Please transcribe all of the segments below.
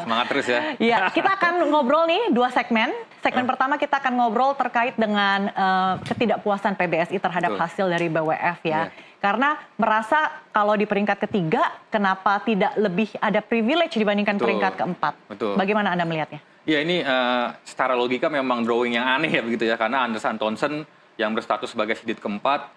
Semangat terus ya. Iya, kita akan ngobrol nih 2 segmen. Segmen pertama kita akan ngobrol terkait dengan ketidakpuasan PBSI terhadap hasil dari BWF ya. Karena merasa kalau di peringkat ketiga, kenapa tidak lebih ada privilege dibandingkan peringkat keempat. Bagaimana Anda melihatnya? Ya ini secara logika memang drawing yang aneh ya begitu ya. Karena Anders Antonsen yang berstatus sebagai seeded keempat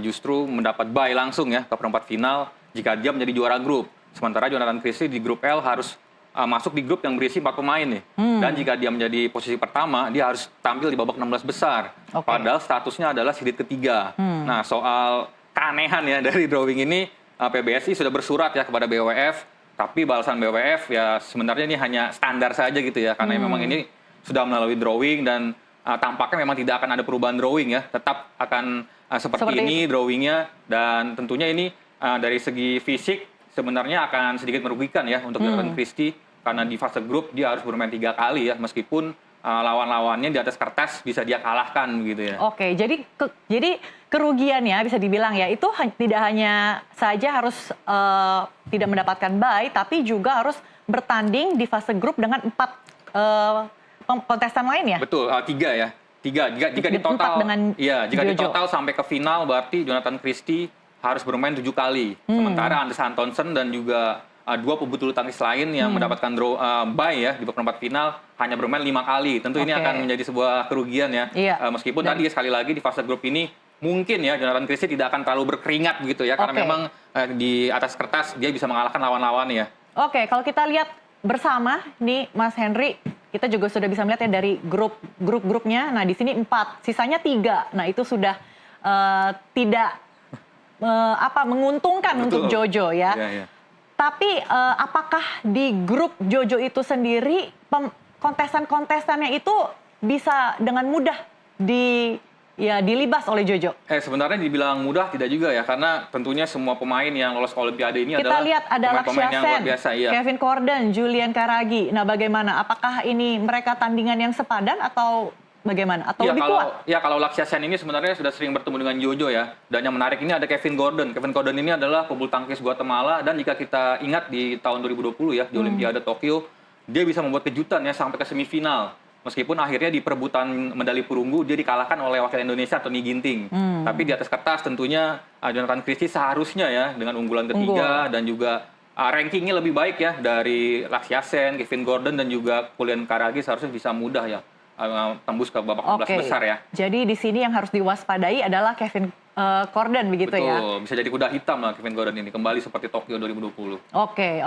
justru mendapat bye langsung ya ke perempat final jika dia menjadi juara grup. Sementara Jonathan Christie di grup L harus masuk di grup yang berisi 4 pemain nih. Dan jika dia menjadi posisi pertama, dia harus tampil di babak 16 besar. Padahal statusnya adalah seeded ketiga. Nah, soal keanehan ya dari drawing ini, PBSI sudah bersurat ya kepada BWF, tapi balasan BWF ya sebenarnya ini hanya standar saja gitu ya, karena memang ini sudah melalui drawing dan tampaknya memang tidak akan ada perubahan drawing ya, tetap akan seperti ini drawingnya, dan tentunya ini dari segi fisik sebenarnya akan sedikit merugikan ya untuk Jonathan Christie, karena di fase grup dia harus bermain 3 kali ya, meskipun lawan-lawannya di atas kertas bisa dia kalahkan gitu ya. Oke, jadi kerugiannya bisa dibilang ya, itu tidak hanya saja harus tidak mendapatkan bye, tapi juga harus bertanding di fase grup dengan 4 kontestan lain ya? Betul, 3 ya. Jika di total, jika di total sampai ke final berarti Jonathan Christie harus bermain 7 kali. Sementara Anders Antonsen dan juga 2 pebulu tangkis lain yang mendapatkan bye ya di perempat final hanya bermain 5 kali. Tentu ini akan menjadi sebuah kerugian ya. Meskipun tadi sekali lagi di fase grup ini mungkin ya Jonathan Christie tidak akan terlalu berkeringat begitu ya, karena memang di atas kertas dia bisa mengalahkan lawan-lawan ya. Oke, kalau kita lihat bersama nih Mas Henry, kita juga sudah bisa melihat ya dari grup-grupnya. Nah, di sini 4, sisanya 3. Nah, itu sudah tidak menguntungkan untuk Jojo ya. Tapi apakah di grup Jojo itu sendiri kontestan-kontestannya itu bisa dengan mudah dilibas oleh Jojo? Sebenarnya dibilang mudah tidak juga ya, karena tentunya semua pemain yang lolos ke Olimpiade ini kita lihat ada pemain yang luar biasa. Kevin Gordon, Julian Karagi. Nah, bagaimana? Apakah ini mereka tandingan yang sepadan atau bagaimana? Atau lebih kuat? Ya, kalau Lakshya Sen ini sebenarnya sudah sering bertemu dengan Jojo ya. Dan yang menarik ini ada Kevin Gordon. Kevin Gordon ini adalah pebulu tangkis Guatemala, dan jika kita ingat di tahun 2020 ya di Olimpiade Tokyo, dia bisa membuat kejutan ya sampai ke semifinal. Meskipun akhirnya di perebutan medali perunggu dia dikalahkan oleh wakil Indonesia Tony Ginting. Tapi di atas kertas tentunya Jonathan Christie seharusnya ya dengan unggulan ketiga dan juga rankingnya lebih baik ya dari Lakshya Sen, Kevin Gordon dan juga Julian Karagi seharusnya bisa mudah ya tembus ke babak 16 besar ya. Jadi di sini yang harus diwaspadai adalah Kevin Gordon begitu ya. Betul, bisa jadi kuda hitam lah Kevin Gordon ini kembali seperti Tokyo 2020. Oke.